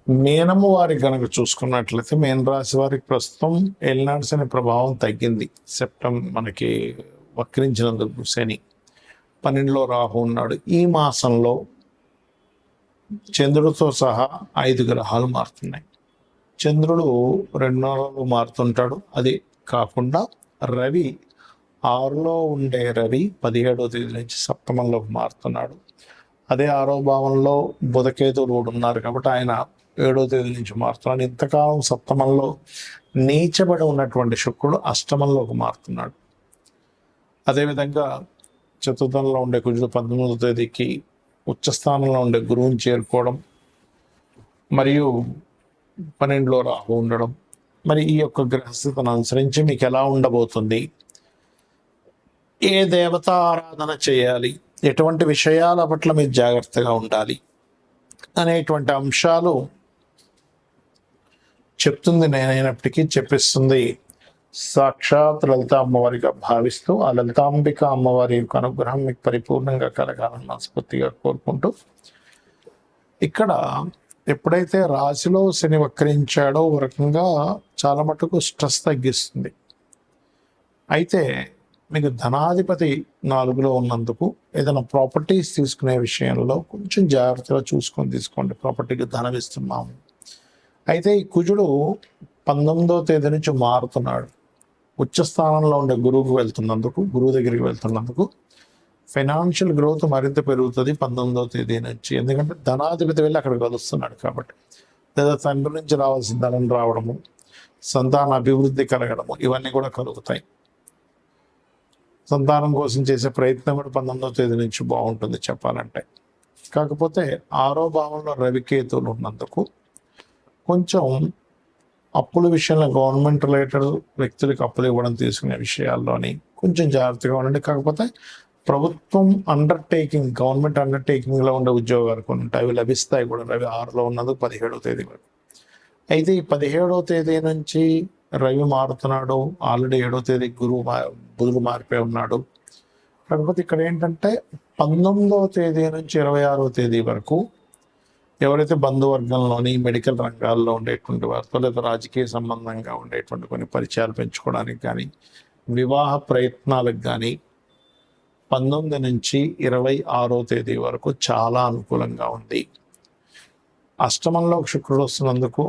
మీనము వారికి గనక చూసుకున్నట్లయితే మీన రాశి వారికి ప్రస్తుతం ఏలినాటి శని ప్రభావం తగ్గింది. మనకి వక్రించినందుకు శని 12లో రాహు ఉన్నాడు. ఈ మాసంలో చంద్రుడితో సహా 5 గ్రహాలు మారుతున్నాయి. చంద్రుడు 2 నెలలు మారుతుంటాడు. అది కాకుండా రవి 6లో ఉండే రవి 17వ తేదీ నుంచి సప్తమంలోకి మారుతున్నాడు. అదే 6వ భావంలో బుధకేతువులు కూడా ఉన్నారు కాబట్టి ఆయన 7వ తేదీ నుంచి మారుతున్నాడు. ఇంతకాలం సప్తమంలో నీచబడి ఉన్నటువంటి శుక్రుడు అష్టమంలోకి మారుతున్నాడు. అదేవిధంగా చతుర్థంలో ఉండే కుజుడు 19వ తేదీకి ఉచ్చస్థానంలో ఉండే గురువుని చేరుకోవడం, మరియు 12లో రాహు ఉండడం. మరి ఈ యొక్క గ్రహస్థితిని అనుసరించి మీకు ఎలా ఉండబోతుంది, ఏ దేవత ఆరాధన చేయాలి, ఎటువంటి విషయాల పట్ల మీరు జాగ్రత్తగా ఉండాలి అనేటువంటి అంశాలు చెప్తుంది నేనైనప్పటికీ చెప్పిస్తుంది సాక్షాత్ లలిత అమ్మవారిగా భావిస్తూ ఆ లలితాంబిక అమ్మవారి యొక్క అనుగ్రహం మీకు పరిపూర్ణంగా కలగాలని మనస్ఫూర్తిగా కోరుకుంటూ, ఇక్కడ ఎప్పుడైతే రాశిలో శని వక్రించాడో ఒక రకంగా చాలా మటుకు స్ట్రెస్ తగ్గిస్తుంది. అయితే మీకు ధనాధిపతి 4లో ఉన్నందుకు ఏదైనా ప్రాపర్టీస్ తీసుకునే విషయంలో కొంచెం జాగ్రత్తగా చూసుకొని తీసుకోండి. ప్రాపర్టీకి ధనం ఇస్తున్నాము. అయితే ఈ కుజుడు 19వ తేదీ నుంచి మారుతున్నాడు. ఉచ్చస్థానంలో ఉండే గురువు దగ్గరికి వెళ్తున్నందుకు ఫైనాన్షియల్ గ్రోత్ మరింత పెరుగుతుంది 19వ తేదీ నుంచి. ఎందుకంటే ధనాధిపతి వెళ్ళి అక్కడ కలుస్తున్నాడు కాబట్టి, లేదా తండ్రి నుంచి రావాల్సిన ధనం రావడము, సంతాన అభివృద్ధి కలగడము, ఇవన్నీ కూడా కలుగుతాయి. సంతానం కోసం చేసే ప్రయత్నం కూడా 19వ తేదీ నుంచి బాగుంటుంది చెప్పాలంటే. కాకపోతే 6వ భావంలో రవికేతువులు ఉన్నందుకు కొంచెం అప్పుల విషయంలో గవర్నమెంట్ రిలేటెడ్ వ్యక్తులకు అప్పులు ఇవ్వడం తీసుకునే విషయాల్లోని కొంచెం జాగ్రత్తగా ఉండండి. కాకపోతే ప్రభుత్వం గవర్నమెంట్ అండర్టేకింగ్లో ఉండే ఉద్యోగాలు కొన్ని ఉంటాయి, అవి లభిస్తాయి కూడా. రవి 6లో ఉన్నందుకు 17వ తేదీ వరకు. అయితే ఈ 17వ తేదీ నుంచి రవి మారుతున్నాడు. ఆల్రెడీ 7వ తేదీ బుధుడు మారిపోయి ఉన్నాడు. కాకపోతే ఇక్కడ ఏంటంటే 19వ తేదీ నుంచి 26వ తేదీ వరకు ఎవరైతే బంధువర్గంలోని మెడికల్ రంగాల్లో ఉండేటువంటి వారితో, లేదా రాజకీయ సంబంధంగా ఉండేటువంటి కొన్ని పరిచయాలు పెంచుకోవడానికి కానీ, వివాహ ప్రయత్నాలకు కానీ 19 నుంచి 26వ తేదీ వరకు చాలా అనుకూలంగా ఉంది. అష్టమంలో శుక్రుడు వస్తున్నందుకు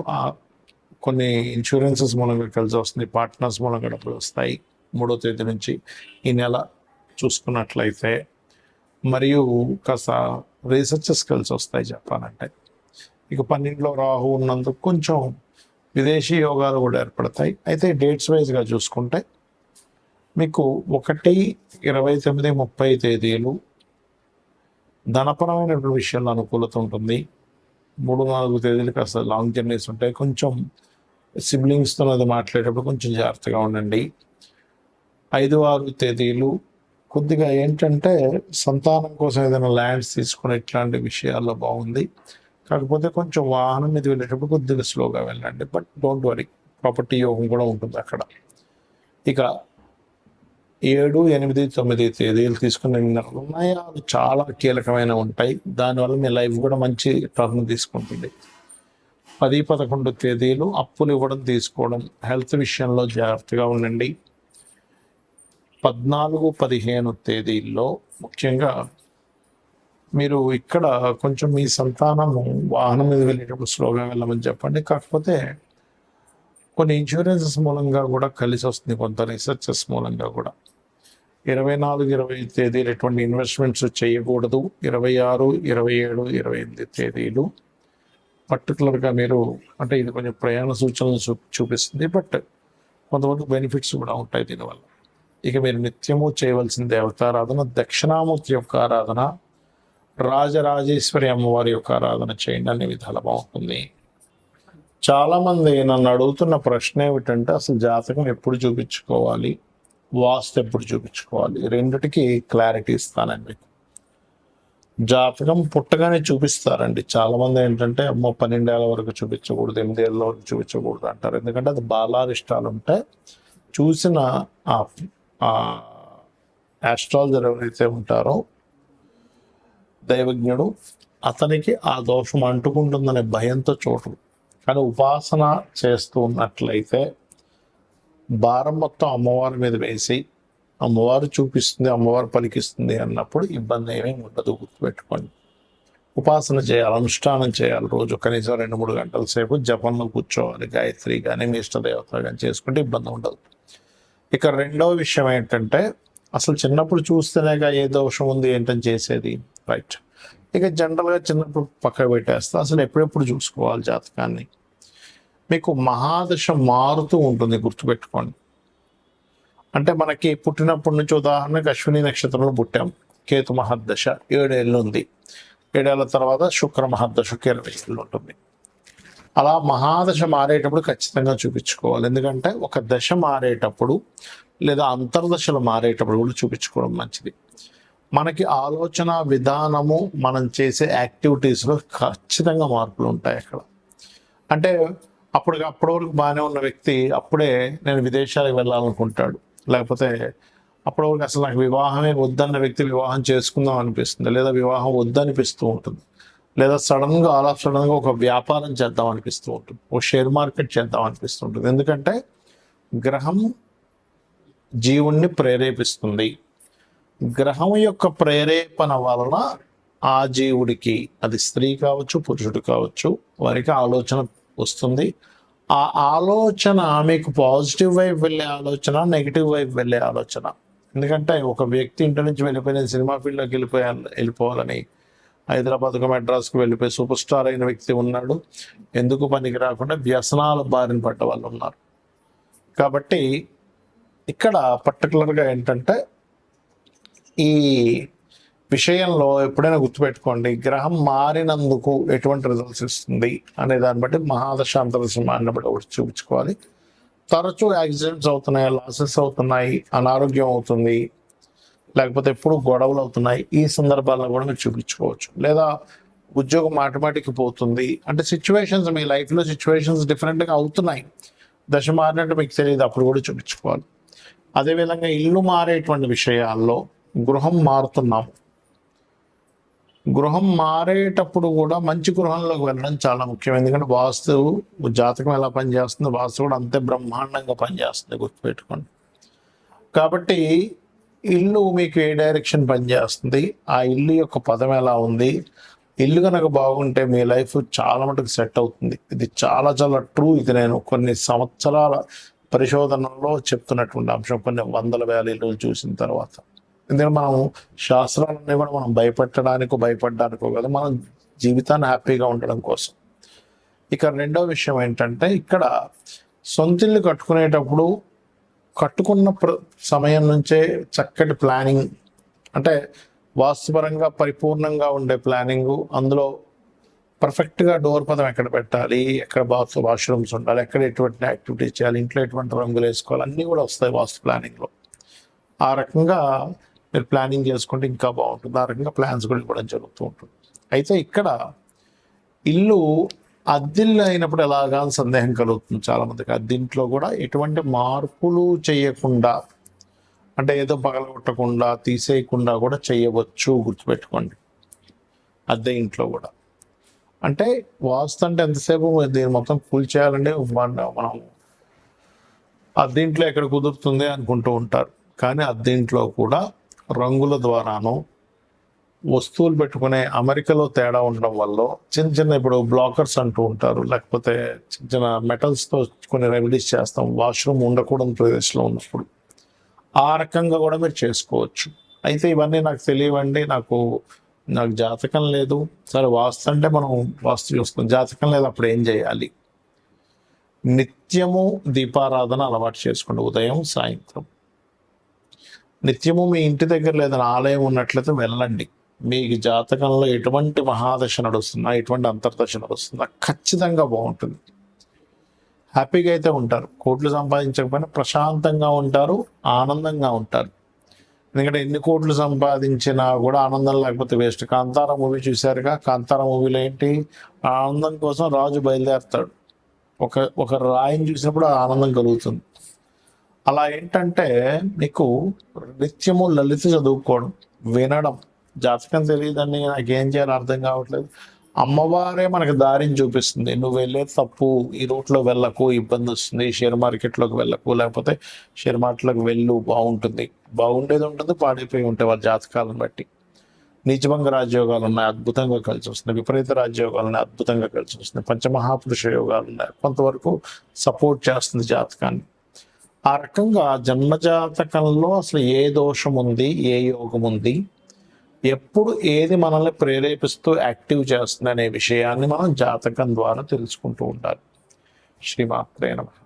కొన్ని ఇన్సూరెన్సెస్ మూలంగా కలిసి వస్తుంది, పార్ట్నర్స్ మూలంగా డబ్బులు వస్తాయి 3వ తేదీ నుంచి ఈ నెల చూసుకున్నట్లయితే. మరియు కాస్త రీసెర్చెస్ కలిసి వస్తాయి చెప్పాలంటే. ఇక 12లో రాహు ఉన్నందుకు కొంచెం విదేశీ యోగాలు కూడా ఏర్పడతాయి. అయితే డేట్స్ వైజ్గా చూసుకుంటే మీకు 1, 29, 30 తేదీలు ధనపరమైనటువంటి విషయాల్లో అనుకూలత ఉంటుంది. 3, 4 తేదీలు కాస్త లాంగ్ జర్నీస్ ఉంటాయి. కొంచెం సిబ్లింగ్స్తో అది మాట్లాడేటప్పుడు కొంచెం జాగ్రత్తగా ఉండండి. 5, 6 తేదీలు కొద్దిగా ఏంటంటే సంతానం కోసం ఏదైనా ల్యాండ్స్ తీసుకునే ఇట్లాంటి విషయాల్లో బాగుంది. కాకపోతే కొంచెం వాహనం మీద వెళ్ళేటప్పుడు కొద్దిగా స్లోగా వెళ్ళండి. బట్ డోంట్ వరీ, ప్రాపర్టీ యోగం కూడా ఉంటుంది అక్కడ. ఇక 7, 8, 9 తేదీలు తీసుకునే నిర్ణయాలు చాలా కీలకమైన ఉంటాయి. దానివల్ల మీ లైఫ్ కూడా మంచి టర్న్ తీసుకుంటుంది. 10, 11 తేదీలు అప్పులు ఇవ్వడం తీసుకోవడం, హెల్త్ విషయంలో జాగ్రత్తగా ఉండండి. 14, 15 తేదీల్లో ముఖ్యంగా మీరు ఇక్కడ కొంచెం మీ సంతానము వాహనం మీద వెళ్ళేటప్పుడు స్లోగా వెళ్ళమని చెప్పండి. కాకపోతే కొన్ని ఇన్సూరెన్సెస్ మూలంగా కూడా కలిసి వస్తుంది, కొంత రీసెర్చెస్ మూలంగా కూడా. 24, 25 తేదీలు ఎటువంటి ఇన్వెస్ట్మెంట్స్ చేయకూడదు. 26, 27, 28 తేదీలు పర్టికులర్గా మీరు, అంటే ఇది కొంచెం ప్రయాణ సూచనలు చూపిస్తుంది, బట్ కొంతమంది బెనిఫిట్స్ కూడా ఉంటాయి దీనివల్ల. ఇక మీరు నిత్యము చేయవలసిన దేవతారాధన దక్షిణామూర్తి యొక్క ఆరాధన, రాజరాజేశ్వరి అమ్మవారి యొక్క ఆరాధన చేయండి. అన్ని విధాలు బాగుంటుంది. చాలామంది నన్ను అడుగుతున్న ప్రశ్న ఏమిటంటే అసలు జాతకం ఎప్పుడు చూపించుకోవాలి, వాస్తు ఎప్పుడు చూపించుకోవాలి, రెండిటికి క్లారిటీ ఇస్తానండి. జాతకం పుట్టగానే చూపిస్తారండి. చాలామంది ఏంటంటే 12 ఏళ్ళ వరకు చూపించకూడదు, 8 ఏళ్ళ వరకు చూపించకూడదు అంటారు. ఎందుకంటే అది బాలారిష్టాలు ఉంటే చూసిన ఆస్ట్రాలజర్ ఎవరైతే ఉంటారో దైవజ్ఞుడు, అతనికి ఆ దోషం అంటుకుంటుందనే భయంతో కానీ ఉపాసన చేస్తూ ఉన్నట్లయితే భారం మొత్తం అమ్మవారి మీద వేసి అమ్మవారు చూపిస్తుంది, అమ్మవారు పలికిస్తుంది అన్నప్పుడు ఇబ్బంది ఏమీ ఉండదు. గుర్తుపెట్టుకోండి. ఉపాసన చేయాలి, అనుష్ఠానం చేయాలి. రోజు కనీసం 2-3 గంటల సేపు జపంలో కూర్చోవాలి. గాయత్రి కానీ మీ ఇష్టదేవత కానీ చేసుకుంటే ఇబ్బంది ఉండదు. ఇక రెండవ విషయం ఏంటంటే, అసలు చిన్నప్పుడు చూస్తేనేగా ఏ దోషం ఉంది ఏంటని చేసేది, రైట్. ఇక జనరల్గా చిన్నప్పుడు పక్కకు పెట్టేస్తే అసలు ఎప్పుడెప్పుడు చూసుకోవాలి జాతకాన్ని. మీకు మహాదశ మారుతూ ఉంటుంది, గుర్తుపెట్టుకోండి. అంటే మనకి పుట్టినప్పటి నుంచి ఉదాహరణకు అశ్విని నక్షత్రంలో పుట్టాం, కేతు మహాదశ 7 ఏళ్ళు ఉంది. 7 ఏళ్ళ తర్వాత శుక్ర మహాదశకు 20 ఏళ్ళు ఉంటుంది. అలా మహాదశ మారేటప్పుడు ఖచ్చితంగా చూపించుకోవాలి. ఎందుకంటే ఒక దశ మారేటప్పుడు లేదా అంతర్దశలు మారేటప్పుడు కూడా చూపించుకోవడం మంచిది. మనకి ఆలోచన విధానము, మనం చేసే యాక్టివిటీస్లో ఖచ్చితంగా మార్పులు ఉంటాయి అక్కడ. అంటే అప్పటి వరకు బాగానే ఉన్న వ్యక్తి అప్పుడే నేను విదేశాలకు వెళ్ళాలనుకుంటాడు. లేకపోతే అప్పటి వరకు అసలు నాకు వివాహమే వద్దన్న వ్యక్తి వివాహం చేసుకుందాం అనిపిస్తుంది, లేదా వివాహం వద్దనిపిస్తూ ఉంటుంది, లేదా సడన్గా ఒక వ్యాపారం చేద్దాం అనిపిస్తూ ఉంటుంది, ఒక షేర్ మార్కెట్ చేద్దాం అనిపిస్తూ ఉంటుంది. ఎందుకంటే గ్రహం జీవుణ్ణి ప్రేరేపిస్తుంది. గ్రహం యొక్క ప్రేరేపణ వలన ఆ జీవుడికి, అది స్త్రీ కావచ్చు పురుషుడు కావచ్చు, వారికి ఆలోచన వస్తుంది. ఆ ఆలోచన మీకు పాజిటివ్ వైపు వెళ్ళే ఆలోచన, నెగిటివ్ వైపు వెళ్ళే ఆలోచన. ఎందుకంటే ఒక వ్యక్తి ఇంటి నుంచి వెళ్ళిపోయిన సినిమా ఫీల్డ్లోకి వెళ్ళిపోవాలని హైదరాబాద్కు మెడ్రాస్కు వెళ్ళిపోయి సూపర్ స్టార్ అయిన వ్యక్తి ఉన్నాడు. ఎందుకు పనికి రాకుండా వ్యసనాల బారిన పడ్డ వాళ్ళు ఉన్నారు. కాబట్టి ఇక్కడ పర్టికులర్గా ఏంటంటే ఈ విషయంలో ఎప్పుడైనా గుర్తుపెట్టుకోండి, గ్రహం మారినందుకు ఎటువంటి రిజల్ట్స్ ఇస్తుంది అనే దాన్ని బట్టి మహాదశ అంతర్దశ మారిన బట్టి ఒకటి చూపించుకోవాలి. తరచూ యాక్సిడెంట్స్ అవుతున్నాయి, లాసెస్ అవుతున్నాయి, అనారోగ్యం అవుతుంది, లేకపోతే ఎప్పుడు గొడవలు అవుతున్నాయి, ఈ సందర్భాలను కూడా మీరు చూపించుకోవచ్చు. లేదా ఉద్యోగం మాటిమాటికి పోతుంది అంటే సిచ్యువేషన్స్, మీ లైఫ్లో సిచ్యువేషన్స్ డిఫరెంట్గా అవుతున్నాయి, దశ మారినట్టు మీకు తెలియదు, అప్పుడు కూడా చూపించుకోవాలి. అదేవిధంగా ఇల్లు మారేటువంటి విషయాల్లో గృహం మారుతున్నాము, గృహం మారేటప్పుడు కూడా మంచి గృహంలోకి వెళ్ళడం చాలా ముఖ్యం. ఎందుకంటే వాస్తు జాతకం ఎలా పనిచేస్తుంది, వాస్తు కూడా అంతే బ్రహ్మాండంగా పనిచేస్తుంది, గుర్తుపెట్టుకోండి. కాబట్టి ఇల్లు మీకు ఏ డైరెక్షన్ పనిచేస్తుంది, ఆ ఇల్లు యొక్క పదం ఎలా ఉంది, ఇల్లు కనుక బాగుంటే మీ లైఫ్ చాలా మటుకు సెట్ అవుతుంది. ఇది చాలా చాలా ట్రూ. ఇది నేను కొన్ని సంవత్సరాల పరిశోధనలో చెప్తున్నటువంటి అంశం, కొన్ని వందల వేల ఇల్లు చూసిన తర్వాత. ఎందుకంటే మనం శాస్త్రాలన్నీ కూడా మనం భయపడడానికో కదా, మనం జీవితాన్ని హ్యాపీగా ఉండడం కోసం. ఇక రెండో విషయం ఏంటంటే, ఇక్కడ సొంతిల్లు కట్టుకునేటప్పుడు కట్టుకున్న సమయం నుంచే చక్కటి ప్లానింగ్, అంటే వాస్తుపరంగా పరిపూర్ణంగా ఉండే ప్లానింగు, అందులో పర్ఫెక్ట్గా డోర్ పదం ఎక్కడ పెట్టాలి, ఎక్కడ వాష్రూమ్స్ ఉండాలి, ఎక్కడ ఎటువంటి యాక్టివిటీస్ చేయాలి, ఇంట్లో ఎటువంటి రంగులు వేసుకోవాలి, అన్నీ కూడా వస్తాయి వాస్తు ప్లానింగ్లో. ఆ రకంగా మీరు ప్లానింగ్ చేసుకుంటే ఇంకా బాగుంటుంది. ఆ రకంగా ప్లాన్స్ కూడా ఇవ్వడం జరుగుతూ ఉంటుంది. అయితే ఇక్కడ ఇల్లు అద్దిల్లు అయినప్పుడు ఎలాగా అని సందేహం కలుగుతుంది చాలామందికి. అద్దింట్లో కూడా ఎటువంటి మార్పులు చేయకుండా, అంటే ఏదో పగలగొట్టకుండా తీసేయకుండా కూడా చేయవచ్చు, గుర్తుపెట్టుకోండి. అద్దె ఇంట్లో కూడా అంటే వాస్తు అంటే ఎంతసేపు దీన్ని మొత్తం కూల్చేయాలంటే మనం అద్దెంట్లో ఎక్కడ కుదురుతుంది అనుకుంటూ ఉంటారు. కానీ అద్దెంట్లో కూడా రంగుల ద్వారాను, వస్తువులు పెట్టుకునే అమరికలో తేడా ఉండడం వల్ల చిన్న ఇప్పుడు బ్లాకర్స్ అంటూ ఉంటారు, లేకపోతే చిన్న మెటల్స్తో కొన్ని రెమెడీస్ చేస్తాం వాష్రూమ్ ఉండకూడని ప్రదేశంలో ఉన్నప్పుడు. ఆ రకంగా కూడా మీరు చేసుకోవచ్చు. అయితే ఇవన్నీ నాకు తెలియవండి, నాకు జాతకం లేదు. సరే, వాస్తు అంటే మనం వాస్తు చూస్తాం, జాతకం లేదు, అప్పుడు ఏం చేయాలి? నిత్యము దీపారాధన అలవాటు చేసుకోండి, ఉదయం సాయంత్రం. నిత్యము మీ ఇంటి దగ్గర లేదని ఆలయం ఉన్నట్లయితే వెళ్ళండి. మీకు జాతకంలో ఎటువంటి మహాదశ నడుస్తున్నా, ఎటువంటి అంతర్దశ నడుస్తున్నా ఖచ్చితంగా బాగుంటుంది. హ్యాపీగా అయితే ఉంటారు. కోట్లు సంపాదించకపోయినా ప్రశాంతంగా ఉంటారు, ఆనందంగా ఉంటారు. ఎందుకంటే ఎన్ని కోట్లు సంపాదించినా కూడా ఆనందం లేకపోతే వేస్ట్. కాంతార మూవీ చూశారుగా, కాంతార మూవీలో ఏంటి, ఆనందం కోసం రాజు బయలుదేరుతాడు. ఒక రాయిని చూసినప్పుడు ఆనందం కలుగుతుంది. అలా ఏంటంటే మీకు నిత్యము లలిత చదువుకోవడం, వినడం. జాతకం తెలియదని నాకేం చేయాలో అర్థం కావట్లేదు, అమ్మవారే మనకు దారిని చూపిస్తుంది. నువ్వు వెళ్ళే తప్పు, ఈ రూట్లో వెళ్ళకు, ఇబ్బంది వస్తుంది, షేర్ మార్కెట్లోకి వెళ్ళకు, లేకపోతే షేర్ మార్కెట్లోకి వెళ్ళు, బాగుంటుంది. బాగుండేది ఉంటుంది, పాడైపోయి ఉంటాయి వాళ్ళ జాతకాలను బట్టి. నీచభంగ రాజయోగాలు ఉన్నాయి, అద్భుతంగా కలిసి వస్తున్నాయి. విపరీత రాజయోగాలు ఉన్నాయి, అద్భుతంగా కలిసి వస్తున్నాయి. పంచమహాపురుష యోగాలు ఉన్నాయి, కొంతవరకు సపోర్ట్ చేస్తుంది జాతకాన్ని. ఆ రకంగా జన్మజాతకంలో అసలు ఏ దోషం ఉంది, ఏ యోగం ఉంది, ఎప్పుడు ఏది మనల్ని ప్రేరేపిస్తూ యాక్టివ్ చేస్తుంది అనే విషయాన్ని మనం జాతకం ద్వారా తెలుసుకుంటూ ఉండాలి. శ్రీమాత్రే నమః.